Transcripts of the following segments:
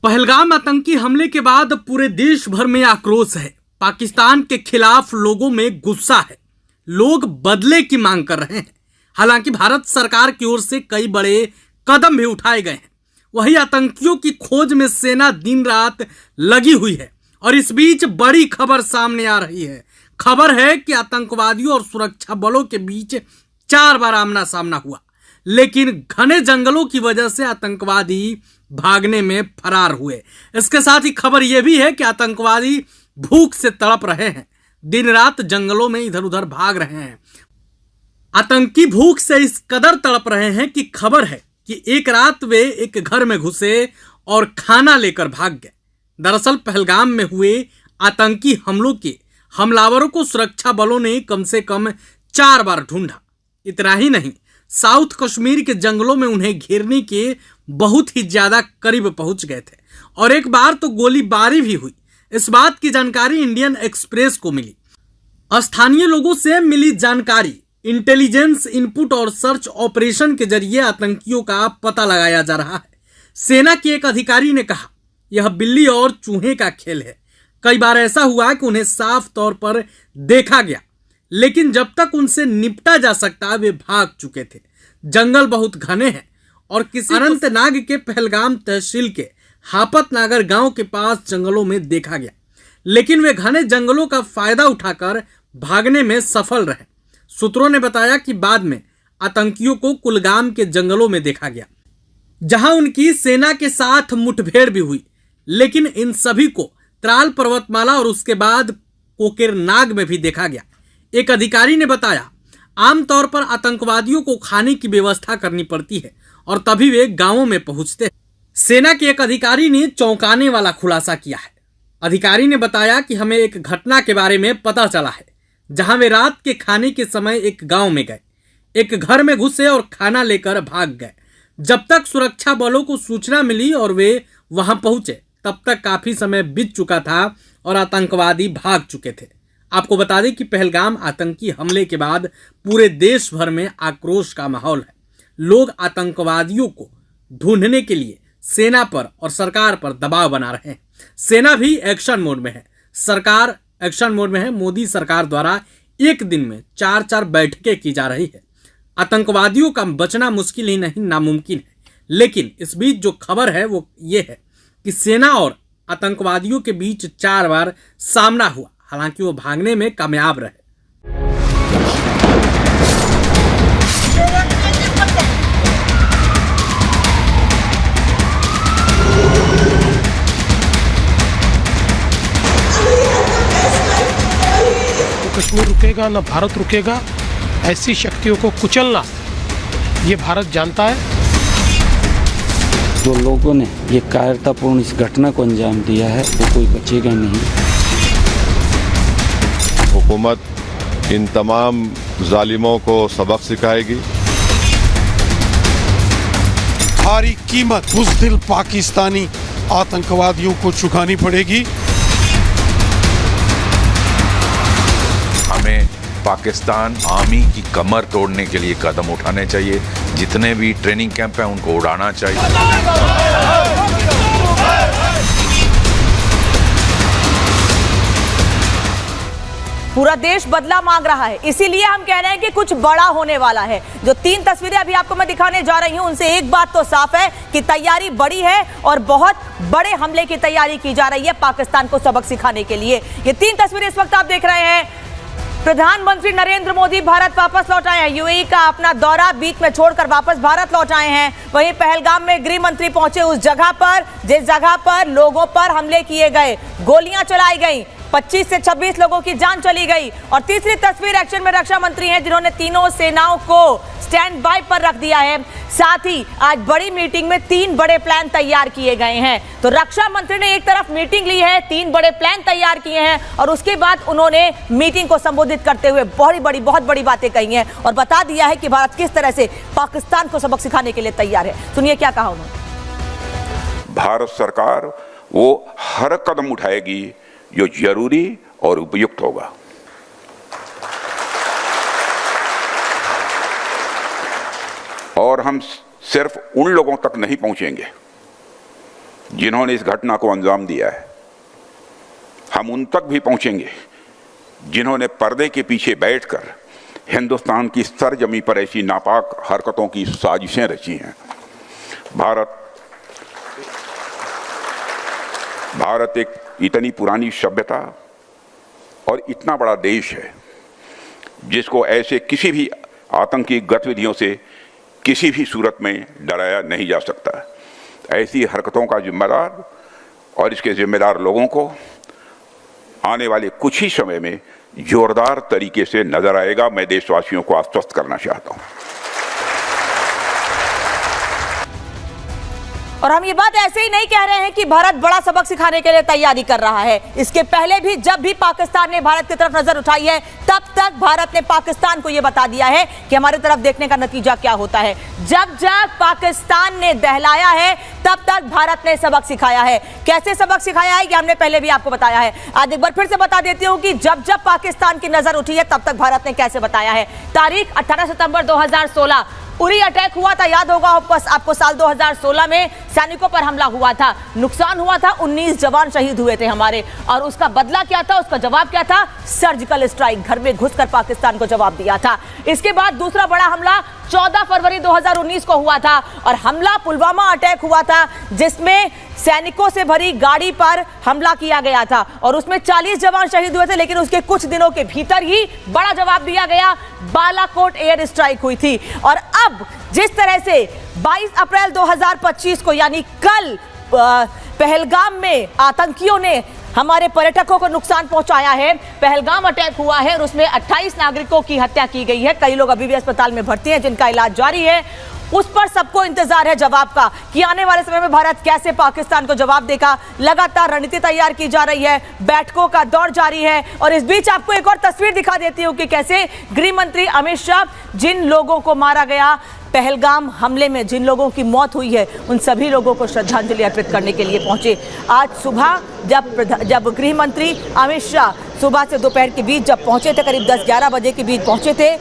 पहलगाम आतंकी हमले के बाद पूरे देश भर में आक्रोश है। पाकिस्तान के खिलाफ लोगों में गुस्सा है। लोग बदले की मांग कर रहे हैं। हालांकि भारत सरकार की ओर से कई बड़े कदम भी उठाए गए हैं। वही आतंकियों की खोज में सेना दिन रात लगी हुई है। और इस बीच बड़ी खबर सामने आ रही है। खबर है कि आतंकवादियों और सुरक्षा बलों के बीच 4 बार आमना सामना हुआ, लेकिन घने जंगलों की वजह से आतंकवादी भागने में फरार हुए। इसके साथ ही खबर यह भी है कि आतंकवादी भूख से तड़प रहे हैं। दिन रात जंगलों में इधर उधर भाग रहे हैं। आतंकी भूख से इस कदर तड़प रहे हैं कि खबर है कि एक रात वे एक घर में घुसे और खाना लेकर भाग गए। दरअसल पहलगाम में हुए आतंकी हमलों के हमलावरों को सुरक्षा बलों ने कम से कम 4 बार ढूंढा। इतना ही नहीं, साउथ कश्मीर के जंगलों में उन्हें घेरने के बहुत ही ज्यादा करीब पहुंच गए थे और एक बार तो गोलीबारी भी हुई। इस बात की जानकारी इंडियन एक्सप्रेस को मिली। स्थानीय लोगों से मिली जानकारी, इंटेलिजेंस इनपुट और सर्च ऑपरेशन के जरिए आतंकियों का पता लगाया जा रहा है। सेना के एक अधिकारी ने कहा, यह बिल्ली और चूहे का खेल है। कई बार ऐसा हुआ कि उन्हें साफ तौर पर देखा गया, लेकिन जब तक उनसे निपटा जा सकता वे भाग चुके थे। जंगल बहुत घने हैं और किसी अनंतनाग के पहलगाम तहसील के हापत नागर गांव के पास जंगलों में देखा गया, लेकिन वे घने जंगलों का फायदा उठाकर भागने में सफल रहे। सूत्रों ने बताया कि बाद में आतंकियों को कुलगाम के जंगलों में देखा गया, जहां उनकी सेना के साथ मुठभेड़ भी हुई। लेकिन इन सभी को त्राल पर्वतमाला और उसके बाद कोकेरनाग में भी देखा गया। एक अधिकारी ने बताया, आमतौर पर आतंकवादियों को खाने की व्यवस्था करनी पड़ती है और तभी वे गांवों में पहुंचते हैं। सेना के एक अधिकारी ने चौंकाने वाला खुलासा किया है। अधिकारी ने बताया कि हमें एक घटना के बारे में पता चला है, जहां वे रात के खाने के समय एक गांव में गए, एक घर में घुसे और खाना लेकर भाग गए। जब तक सुरक्षा बलों को सूचना मिली और वे वहां पहुंचे, तब तक काफी समय बीत चुका था और आतंकवादी भाग चुके थे। आपको बता दें कि पहलगाम आतंकी हमले के बाद पूरे देश भर में आक्रोश का माहौल है। लोग आतंकवादियों को ढूंढने के लिए सेना पर और सरकार पर दबाव बना रहे हैं। सेना भी एक्शन मोड में है, सरकार एक्शन मोड में है। मोदी सरकार द्वारा एक दिन में 4-4 बैठकें की जा रही है। आतंकवादियों का बचना मुश्किल ही नहीं, नामुमकिन है। लेकिन इस बीच जो खबर है वो ये है कि सेना और आतंकवादियों के बीच 4 बार सामना हुआ। हालांकि वो भागने में कामयाब रहे। कश्मीर रुकेगा ना भारत रुकेगा। ऐसी शक्तियों को कुचलना ये भारत जानता है। जो लोगों ने ये कायरतापूर्ण इस घटना को अंजाम दिया है वो कोई बचेगा नहीं। हुकूमत इन तमाम जालिमों को सबक सिखाएगी। भारी कीमत बुज़दिल पाकिस्तानी आतंकवादियों को चुकानी पड़ेगी। हमें पाकिस्तान आर्मी की कमर तोड़ने के लिए कदम उठाने चाहिए। जितने भी ट्रेनिंग कैंप हैं उनको उड़ाना चाहिए। पूरा देश बदला मांग रहा है, इसीलिए हम कह रहे हैं कि कुछ बड़ा होने वाला है। जो 3 तस्वीरें अभी आपको मैं दिखाने जा रही हूं, उनसे एक बात तो साफ है कि तैयारी बड़ी है और बहुत बड़े हमले की तैयारी की जा रही है पाकिस्तान को सबक सिखाने के लिए। ये 3 तस्वीरें इस वक्त आप देख रहे हैं। प्रधानमंत्री नरेंद्र मोदी भारत वापस लौट आए हैं। यूएई का अपना दौरा बीच में छोड़कर वापस भारत लौट आए हैं। वहीं पहलगाम में गृह मंत्री पहुंचे उस जगह पर जिस जगह पर लोगों पर हमले किए गए, गोलियां चलाई गई, 25 से 26 लोगों की जान चली गई। और तीसरी तस्वीर एक्शन में रक्षा मंत्री हैं, जिन्होंने तीनों सेनाओं को स्टैंड बाय पर रख दिया है। साथ ही आज बड़ी मीटिंग में 3 बड़े प्लान तैयार किए गए हैं। तो रक्षा मंत्री ने एक तरफ मीटिंग ली है, 3 बड़े प्लान तैयार किए हैं और उसके बाद उन्होंने मीटिंग को संबोधित करते हुए बहुत बड़ी बातें कही हैं और बता दिया है कि भारत किस तरह से पाकिस्तान को सबक सिखाने के लिए तैयार है। सुनिए क्या कहा उन्होंने। भारत सरकार वो हर कदम उठाएगी जो जरूरी और उपयुक्त होगा। और हम सिर्फ उन लोगों तक नहीं पहुंचेंगे जिन्होंने इस घटना को अंजाम दिया है। हम उन तक भी पहुंचेंगे जिन्होंने पर्दे के पीछे बैठकर हिंदुस्तान की सरजमी पर ऐसी नापाक हरकतों की साजिशें रची हैं। भारत एक इतनी पुरानी सभ्यता और इतना बड़ा देश है जिसको ऐसे किसी भी आतंकी गतिविधियों से किसी भी सूरत में डराया नहीं जा सकता। ऐसी हरकतों का जिम्मेदार और इसके जिम्मेदार लोगों को आने वाले कुछ ही समय में जोरदार तरीके से नजर आएगा। मैं देशवासियों को आश्वस्त करना चाहता हूं। और हम ये बात ऐसे ही नहीं कह रहे हैं कि भारत बड़ा सबक सिखाने के लिए तैयारी कर रहा है। इसके पहले भी जब भी पाकिस्तान ने भारत की तरफ नजर उठाई है, तब तक भारत ने पाकिस्तान को यह बता दिया है कि हमारी तरफ देखने का नतीजा क्या होता है। जब जब पाकिस्तान ने दहलाया है, तब तक भारत ने सबक सिखाया है। कैसे सबक सिखाया है, ये हमने पहले भी आपको बताया है। आज एक बार फिर से बता देती हूं कि जब जब पाकिस्तान की नजर उठी है, तब तक भारत ने कैसे बताया है। तारीख 18 सितंबर 2016 उरी अटैक हुआ था, याद होगा आपको। साल 2016 में सैनिकों पर हमला हुआ था, नुकसान हुआ था, 19 जवान शहीद हुए थे हमारे। और उसका बदला क्या था, उसका जवाब क्या था? Surgical strike. घर में घुसकर पाकिस्तान को जवाब दिया था। इसके बाद दूसरा बड़ा हमला 14 फरवरी 2019 को हुआ था और हमला पुलवामा अटैक हुआ था, जिसमें सैनिकों से भरी गाड़ी पर हमला किया गया था और उसमें 40 जवान शहीद हुए थे। लेकिन उसके कुछ दिनों के भीतर ही बड़ा जवाब दिया गया, बालाकोट एयर स्ट्राइक हुई थी। और अब जिस तरह से 22 अप्रैल 2025 को यानी कल पहलगाम में आतंकियों ने हमारे पर्यटकों को नुकसान पहुंचाया है, पहलगाम अटैक हुआ है और उसमें 28 नागरिकों की हत्या की गई है। कई लोग अभी भी अस्पताल में भर्ती हैं, जिनका इलाज जारी है। उस पर सबको इंतजार है जवाब का कि आने वाले समय में भारत कैसे पाकिस्तान को जवाब देगा। लगातार रणनीति तैयार की जा रही है, बैठकों का दौर जारी है। और इस बीच आपको एक और तस्वीर दिखा देती हूं कि कैसे गृह मंत्री अमित शाह जिन लोगों को मारा गया पहलगाम हमले में, जिन लोगों की मौत हुई है, उन सभी लोगों को श्रद्धांजलि अर्पित करने के लिए पहुंचे। आज सुबह जब गृह मंत्री अमित शाह सुबह से दोपहर के बीच जब पहुंचे थे, करीब 10-11 बजे के बीच पहुंचे थे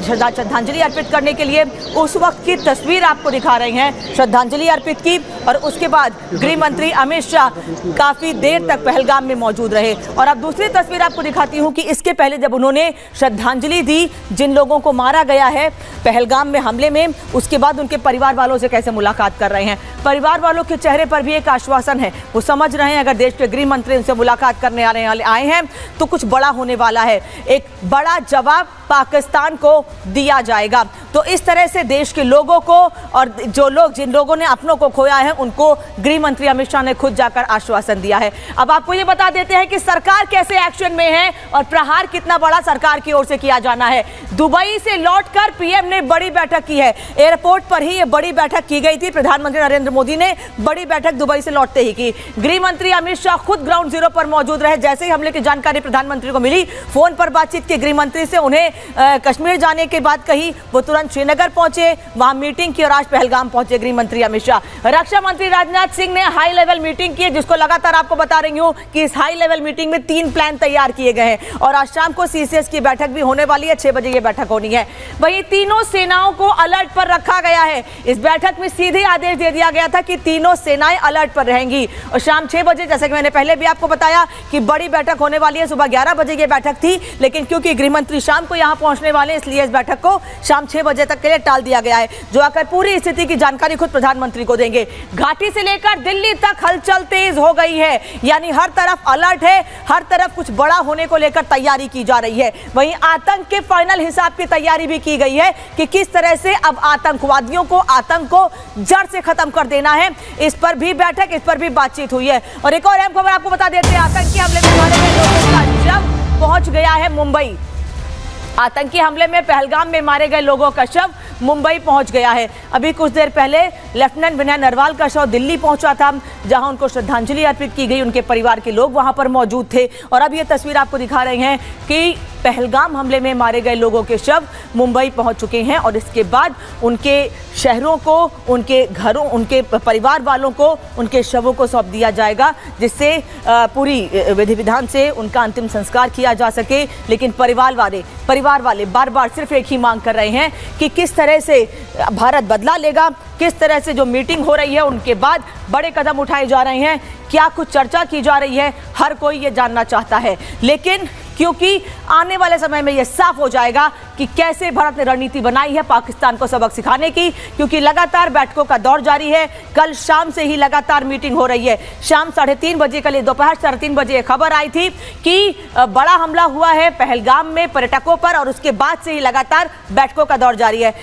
श्रद्धांजलि अर्पित करने के लिए। उस वक्त की तस्वीर आपको दिखा रहे हैं, श्रद्धांजलि अर्पित की। और उसके बाद गृह मंत्री अमित शाह काफी देर तक पहलगाम में मौजूद रहे। और अब दूसरी तस्वीर आपको दिखाती हूं कि इसके पहले जब उन्होंने श्रद्धांजलि दी जिन लोगों को मारा गया है पहलगाम में हमले में, उसके बाद उनके परिवार वालों से कैसे मुलाकात कर रहे हैं। परिवार वालों के चेहरे पर भी एक आश्वासन है, वो समझ रहे हैं अगर देश के गृह मंत्री उनसे मुलाकात करने आए हैं तो कुछ बड़ा होने वाला है, एक बड़ा जवाब पाकिस्तान को दिया जाएगा। तो इस तरह से देश के लोगों को और जिन लोगों ने अपनों को खोया है, उनको गृह मंत्री अमित शाह ने खुद जाकर आश्वासन दिया है। अब आपको ये बता देते हैं कि सरकार कैसे एक्शन में है और प्रहार कितना बड़ा सरकार की ओर से किया जाना है। दुबई से लौटकर पीएम ने बड़ी बैठक की है, एयरपोर्ट पर ही ये बड़ी बैठक की गई थी। प्रधानमंत्री नरेंद्र मोदी ने बड़ी बैठक दुबई से लौटते ही की। गृह मंत्री अमित शाह खुद ग्राउंड जीरो पर मौजूद रहे। जैसे ही हमले की जानकारी प्रधानमंत्री को मिली, फोन पर बातचीत की गृह मंत्री से, उन्हें कश्मीर जाने की बात कही, वो तुरंत श्रीनगर पहुंचे, वहां मीटिंग की और आज पहलगाम पहुंचे गृह मंत्री अमित शाह। रक्षा मंत्री राजनाथ सिंह ने हाई लेवल मीटिंग की, जिसको लगातार आपको बता रही हूं कि इस हाई लेवल मीटिंग में 3 प्लान तैयार किए गए हैं और आज शाम को सीसीएस की बैठक भी होने वाली है। 6 बजे ये बैठक होनी है। वहीं तीनों सेनाओं को अलर्ट पर रखा गया है। इस बैठक में सीधे आदेश दे दिया गया था कि तीनों सेनाएं अलर्ट पर रहेंगी और शाम 6 बजे, जैसे कि मैंने पहले भी आपको बताया कि बड़ी बैठक होने वाली है। सुबह 11 बजे ये बैठक थी, लेकिन क्योंकि गृह मंत्री शाम को यहां पहुंचने वाले, इसलिए इस बैठक को शाम 6 बजे तक के लिए टाल दिया गया है, जो आकर पूरी स्थिति की जानकारी खुद प्रधानमंत्री को देंगे। घाटी से लेकर दिल्ली तक हलचल तेज हो गई है, यानी हर तरफ अलर्ट है, हर तरफ कुछ बड़ा होने को लेकर तैयारी की जा रही है। वहीं आतंक के फाइनल हिसाब की तैयारी भी की गई है कि किस तरह से अब आतंकवादियों को, आतंक को जड़ से खत्म कर देना है। इस पर भी बैठक, इस पर भी बातचीत हुई है। और एक और अहम खबर आपको बता देते हैं, आतंकी हमले में मारे गए लोगों का शव पहुंच गया है मुंबई। आतंकी हमले में पहलगाम में मारे गए लोगों का शव मुंबई पहुंच गया है। अभी कुछ देर पहले लेफ्टिनेंट विनय नरवाल का शव दिल्ली पहुंचा था, जहां उनको श्रद्धांजलि अर्पित की गई। उनके परिवार के लोग वहां पर मौजूद थे और अब ये तस्वीर आपको दिखा रहे हैं कि पहलगाम हमले में मारे गए लोगों के शव मुंबई पहुंच चुके हैं और इसके बाद उनके शहरों को, उनके घरों, उनके परिवार वालों को उनके शवों को सौंप दिया जाएगा, जिससे पूरी विधि विधान से उनका अंतिम संस्कार किया जा सके। लेकिन परिवार वाले बार बार सिर्फ एक ही मांग कर रहे हैं कि किस तरह से भारत बदला लेगा, किस तरह से जो मीटिंग हो रही है उनके बाद बड़े कदम उठाए जा रहे हैं, क्या कुछ चर्चा की जा रही है, हर कोई ये जानना चाहता है। लेकिन क्योंकि आने वाले समय में यह साफ हो जाएगा कि कैसे भारत ने रणनीति बनाई है पाकिस्तान को सबक सिखाने की, क्योंकि लगातार बैठकों का दौर जारी है। कल शाम से ही लगातार मीटिंग हो रही है। शाम 3:30 बजे, कल दोपहर 3:30 बजे खबर आई थी कि बड़ा हमला हुआ है पहलगाम में पर्यटकों पर और उसके बाद से ही लगातार बैठकों का दौर जारी है।